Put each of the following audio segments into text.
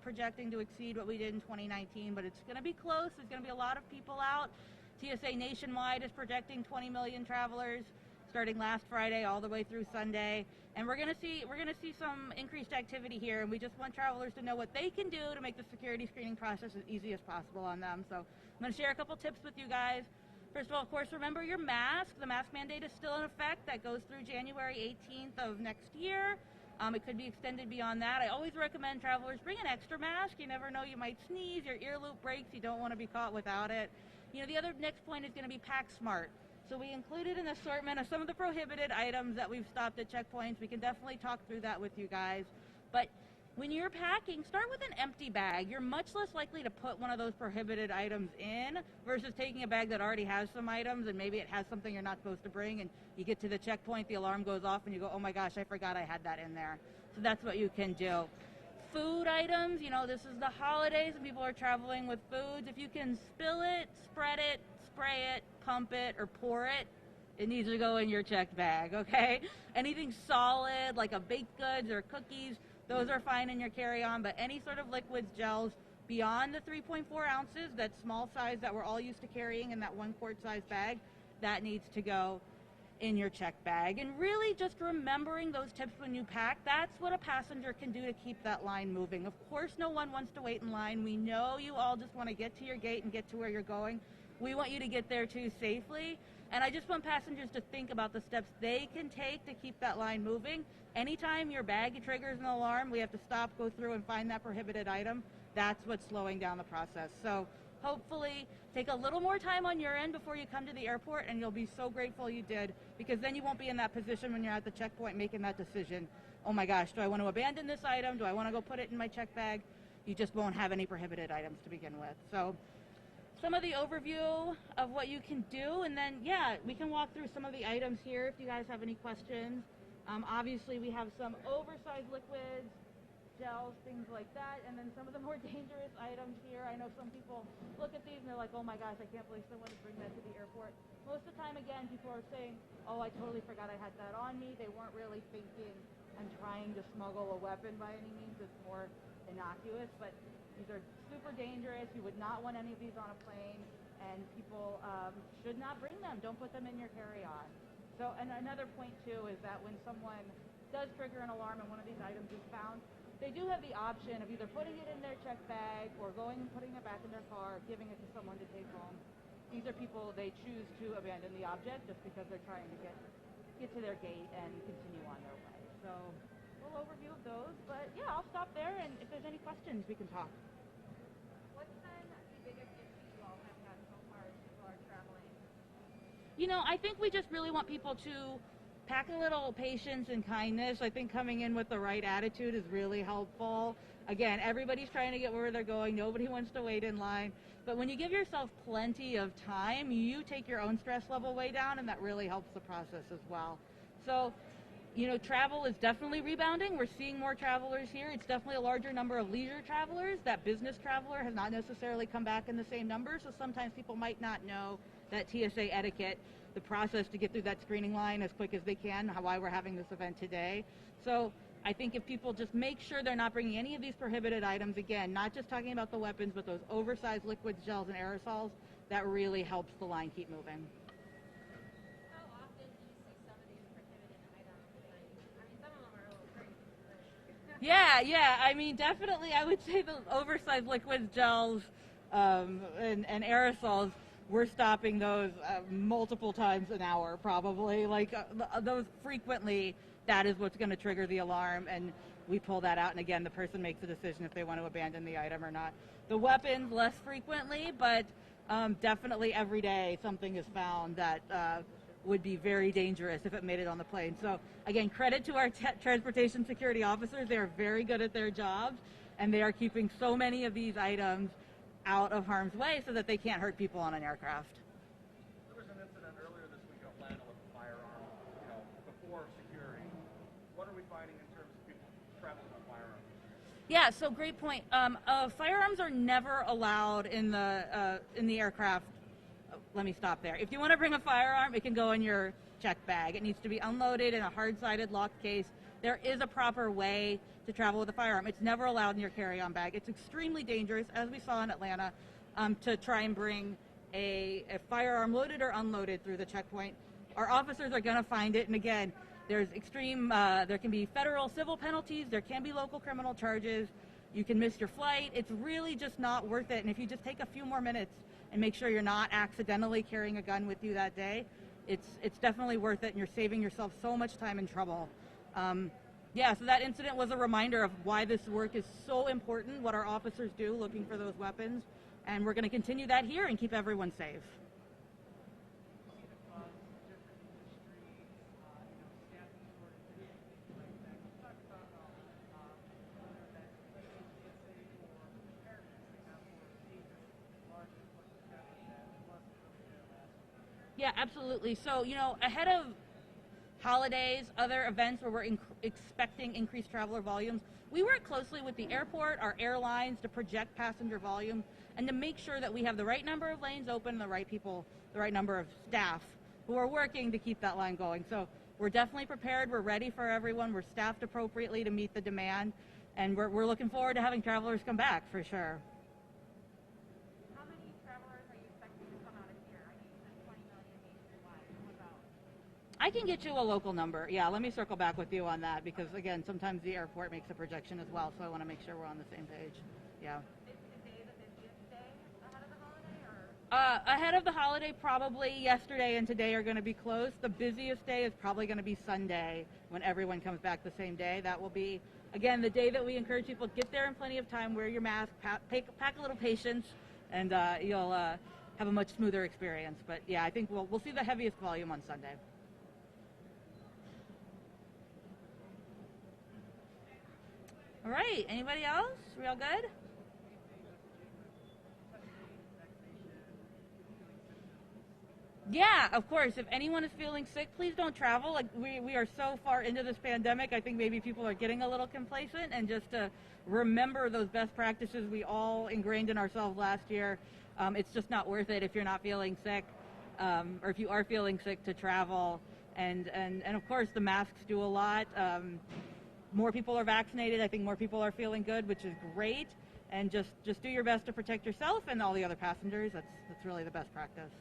projecting to exceed what we did in 2019, but it's going to be close. There's going to be a lot of people out. TSA nationwide is projecting 20 million travelers starting last Friday all the way through Sunday, and we're going to see some increased activity here, and we just want travelers to know what they can do to make the security screening process as easy as possible on them. So I'm going to share a couple tips with you guys. First of all, of course, remember your mask. The mask mandate is still in effect. That goes through January 18th of next year. It could be extended beyond that. I always recommend travelers bring an extra mask. You never know, you might sneeze, your ear loop breaks, you don't want to be caught without it. You know, the other next point is going to be pack smart. So we included an assortment of some of the prohibited items that we've stopped at checkpoints. We can definitely talk through that with you guys. But when you're packing, start with an empty bag. You're much less likely to put one of those prohibited items in versus taking a bag that already has some items and maybe it has something you're not supposed to bring, and you get to the checkpoint, the alarm goes off, and you go, oh my gosh, I forgot I had that in there. So that's what you can do. Food items, you know, this is the holidays and people are traveling with foods. If you can spill it, spread it, spray it, pump it, or pour it, it needs to go in your checked bag, okay? Anything solid, like a baked goods or cookies, those are fine in your carry-on, but any sort of liquids, gels, beyond the 3.4 ounces, that small size that we're all used to carrying in that 1 quart size bag, that needs to go in your check bag. And really just remembering those tips when you pack, that's what a passenger can do to keep that line moving. Of course, no one wants to wait in line. We know you all just want to get to your gate and get to where you're going. We want you to get there too safely. And I just want passengers to think about the steps they can take to keep that line moving. Anytime your bag triggers an alarm, we have to stop, go through, and find that prohibited item. That's what's slowing down the process. So hopefully take a little more time on your end before you come to the airport, and you'll be so grateful you did, because then you won't be in that position when you're at the checkpoint making that decision. Oh my gosh, do I want to abandon this item? Do I want to go put it in my check bag? You just won't have any prohibited items to begin with. So some of the overview of what you can do, and then yeah, we can walk through some of the items here if you guys have any questions. Obviously we have some oversized liquids, gels, things like that, and then some of the more dangerous items here. I know some people look at these and they're like, oh my gosh, I can't believe someone would bring that to the airport. Most of the time, again, people are saying, oh, I totally forgot I had that on me. They weren't really thinking I'm trying to smuggle a weapon by any means. It's more innocuous, but these are super dangerous. You would not want any of these on a plane, and people should not bring them. Don't put them in your carry-on. So, and another point too is that when someone does trigger an alarm and one of these items is found, they do have the option of either putting it in their check bag or going and putting it back in their car, giving it to someone to take home. These are people, they choose to abandon the object just because they're trying to get to their gate and continue on their way. So, a little overview of those, but yeah, I'll stop there, and if there's any questions, we can talk. What's been the biggest issue you all have had so far as people are traveling? You know, I think we just really want people to pack a little patience and kindness. I think coming in with the right attitude is really helpful. Again, everybody's trying to get where they're going. Nobody wants to wait in line. But when you give yourself plenty of time, you take your own stress level way down, and that really helps the process as well. So, you know, travel is definitely rebounding. We're seeing more travelers here. It's definitely a larger number of leisure travelers. That business traveler has not necessarily come back in the same numbers, so sometimes people might not know that TSA etiquette, the process to get through that screening line as quick as they can, why we're having this event today. So I think if people just make sure they're not bringing any of these prohibited items, again, not just talking about the weapons, but those oversized liquids, gels, and aerosols, that really helps the line keep moving. How often do you see some of these prohibited items? I mean, some of them are a little crazy. Yeah, I mean, definitely I would say the oversized liquids, gels, and aerosols, we're stopping those multiple times an hour, probably. Like those frequently, that is what's going to trigger the alarm, and we pull that out, and again, the person makes a decision if they want to abandon the item or not. The weapons, less frequently, but definitely every day something is found that would be very dangerous if it made it on the plane. So again, credit to our transportation security officers. They are very good at their jobs, and they are keeping so many of these items out of harm's way so that they can't hurt people on an aircraft. There was an incident earlier this week in Atlanta with a firearm, before security. What are we finding in terms of people traveling with firearms? Yeah, so great point. Firearms are never allowed in the aircraft. Let me stop there. If you want to bring a firearm, it can go in your check bag. It needs to be unloaded in a hard-sided locked case. there is a proper way to travel with a firearm. It's never allowed in your carry-on bag. It's extremely dangerous, as we saw in Atlanta, to try and bring a firearm loaded or unloaded through the checkpoint. Our officers are going to find it, and again, there's there can be federal civil penalties, there can be local criminal charges, you can miss your flight. It's really just not worth it, and if you just take a few more minutes and make sure you're not accidentally carrying a gun with you that day, it's definitely worth it, and you're saving yourself so much time and trouble. Yeah, so that incident was a reminder of why this work is so important, what our officers do looking for those weapons, and we're going to continue that here and keep everyone safe. Yeah, absolutely. So, ahead of holidays, other events where we're expecting increased traveler volumes, we work closely with the airport, our airlines, to project passenger volume and to make sure that we have the right number of lanes open, the right people, the right number of staff who are working to keep that line going. So we're definitely prepared. We're ready for everyone. We're staffed appropriately to meet the demand, and we're looking forward to having travelers come back for sure. How many travelers are you expecting to come out of here? I mean, you said 20 million nationwide. What about? I can get you a local number. Yeah, let me circle back with you on that because, again, sometimes the airport makes a projection as well, so I want to make sure we're on the same page. Yeah. Is today the busiest day ahead of the holiday, or? Ahead of the holiday, probably yesterday and today are going to be closed. The busiest day is probably going to be Sunday when everyone comes back the same day. That will be, again, the day that we encourage people to get there in plenty of time, wear your mask, pack a little patience, and you'll have a much smoother experience. But yeah, I think we'll see the heaviest volume on Sunday. All right, anybody else? We all good? Yeah, of course. If anyone is feeling sick, please don't travel. Like we are so far into this pandemic, I think maybe people are getting a little complacent, and just to remember those best practices we all ingrained in ourselves last year. It's just not worth it if you're not feeling sick, or if you are feeling sick, to travel. And of course, the masks do a lot. More people are vaccinated. I think more people are feeling good, which is great. And just do your best to protect yourself and all the other passengers. That's really the best practice.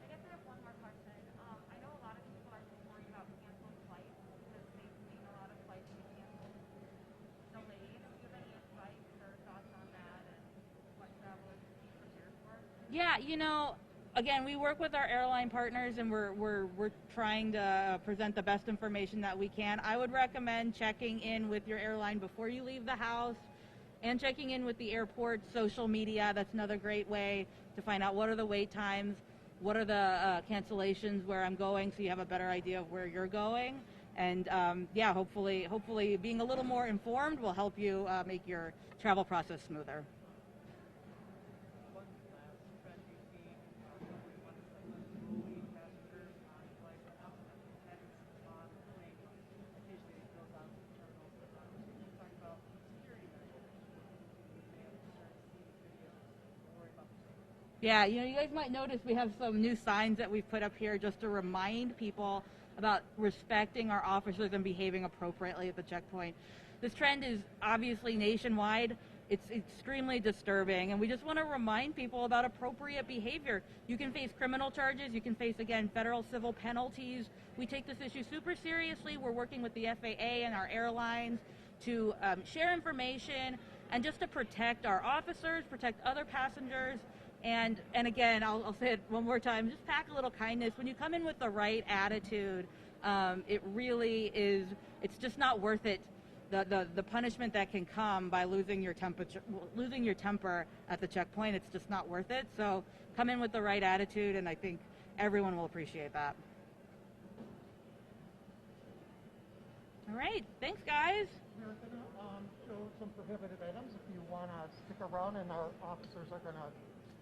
I guess I have one more question. I know a lot of people are just worried about canceled flights because they've seen a lot of flights be canceled, delayed. Do you have any advice or thoughts on that and what travelers should be prepared for? Yeah, again, we work with our airline partners, and we're trying to present the best information that we can. I would recommend checking in with your airline before you leave the house, and checking in with the airport social media. That's another great way to find out what are the wait times, what are the cancellations, where I'm going, so you have a better idea of where you're going. And yeah, hopefully being a little more informed will help you make your travel process smoother. Yeah, you guys might notice we have some new signs that we've put up here just to remind people about respecting our officers and behaving appropriately at the checkpoint. This trend is obviously nationwide. It's extremely disturbing, and we just want to remind people about appropriate behavior. You can face criminal charges. You can face, again, federal civil penalties. We take this issue super seriously. We're working with the FAA and our airlines to share information and just to protect our officers, protect other passengers. And again, I'll say it one more time, just pack a little kindness. When you come in with the right attitude, it really is, it's just not worth it. The punishment that can come by losing your temper at the checkpoint, it's just not worth it. So come in with the right attitude, and I think everyone will appreciate that. All right, thanks guys. We're going to show some prohibited items if you want to stick around, and our officers are going to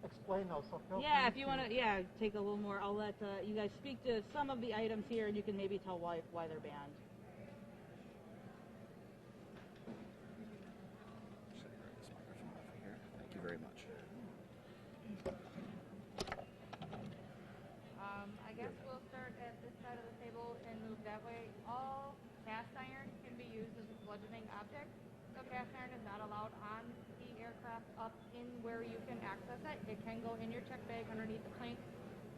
explain those. So feel Yeah, free if you want to, take a little more. I'll let you guys speak to some of the items here, and you can maybe tell why they're banned. Thank you very much. I guess we'll start at this side of the table, and the cast iron is not allowed on the aircraft up in where you can access it. It can go in your check bag underneath the plane.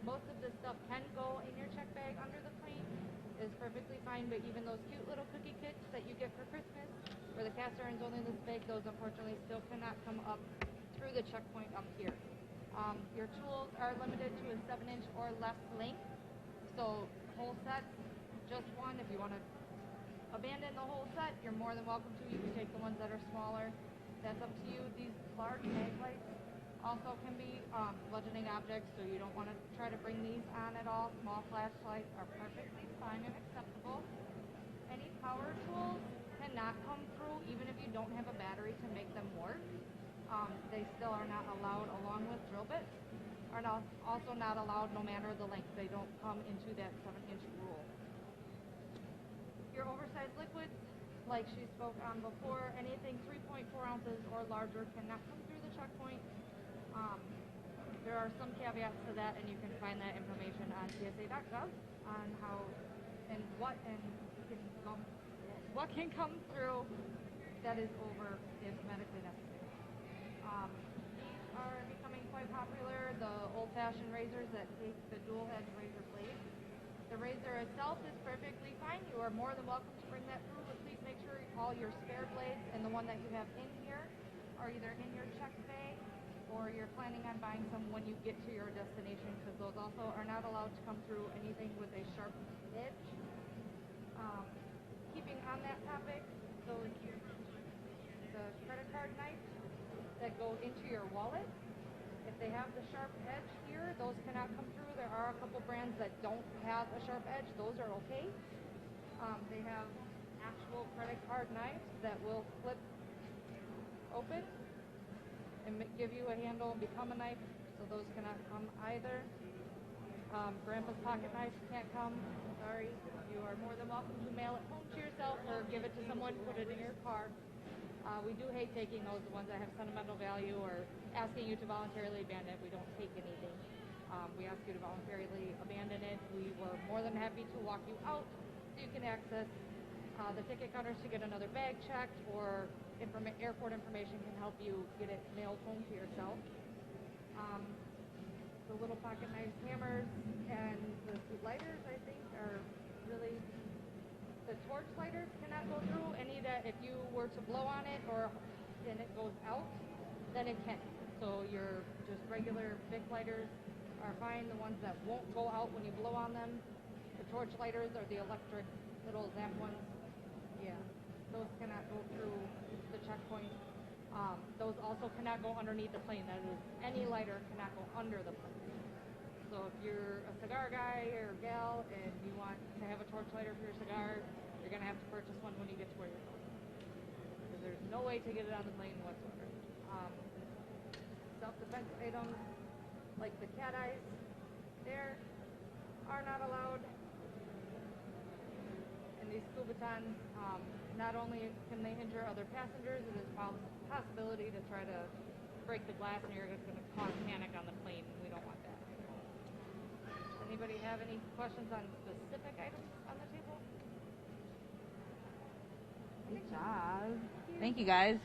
Most of this stuff can go in your check bag under the plane. Is perfectly fine, but even those cute little cookie kits that you get for Christmas, where the cast iron's only this big, those unfortunately still cannot come up through the checkpoint up here. Your tools are limited to a 7-inch or less length, so whole sets, just one. If you want to abandon the whole set, you're more than welcome to. You can take the ones that are smaller. That's up to you. These large mag lights also can be bludgeoning objects, so you don't want to try to bring these on at all. Small flashlights are perfectly fine and acceptable. Any power tools cannot come through, even if you don't have a battery to make them work. They still are not allowed, along with drill bits, are also not allowed no matter the length. They don't come into that 7-inch rule. Your oversized liquids, like she spoke on before, anything 3.4 ounces or larger cannot come through the checkpoint. There are some caveats to that, and you can find that information on TSA.gov on how and what can come through that is over if medically necessary. These are becoming quite popular, the old-fashioned razors that take the dual-edged razor blade. The razor itself is perfectly fine. You are more than welcome to bring that through, but please make sure all your spare blades and the one that you have in here are either in your check bag or you're planning on buying some when you get to your destination, because those also are not allowed to come through anything with a sharp edge. Keeping on that topic, the credit card knives that go into your wallet, if they have the sharp edge here, those cannot come through. There are a couple brands that don't have a sharp edge. Those are okay. They have actual credit card knives that will flip open and give you a handle and become a knife, so those cannot come either. Grandpa's pocket knife can't come. Sorry. You are more than welcome to mail it home to yourself or give it to someone, put it in your car. We do hate taking those, the ones that have sentimental value, or asking you to voluntarily abandon it. We don't take anything. We ask you to voluntarily abandon it. We were more than happy to walk you out so you can access the ticket counters to get another bag checked, or airport information can help you get it mailed home to yourself. The little pocket knives, hammers, and the lighters, I think, are really... The torch lighters cannot go through. Any that if you were to blow on it and it goes out, then it can. So your just regular Bic lighters are fine. The ones that won't go out when you blow on them, the torch lighters are the electric little zap ones. Yeah, those cannot go through the checkpoint. Those also cannot go underneath the plane. That is, any lighter cannot go under the plane. So if you're a cigar guy or gal and you want to have a torch lighter for your cigar, you're going to have to purchase one when you get to where you're going, because there's no way to get it on the plane whatsoever. Self-defense items like the cat eyes there are not allowed. And these Couboutons, not only can they injure other passengers, it is a possibility to try to break the glass, and you're just going to cause panic on the plane. We don't want that. Anybody have any questions on specific items on the table? Good job. Thank you, guys.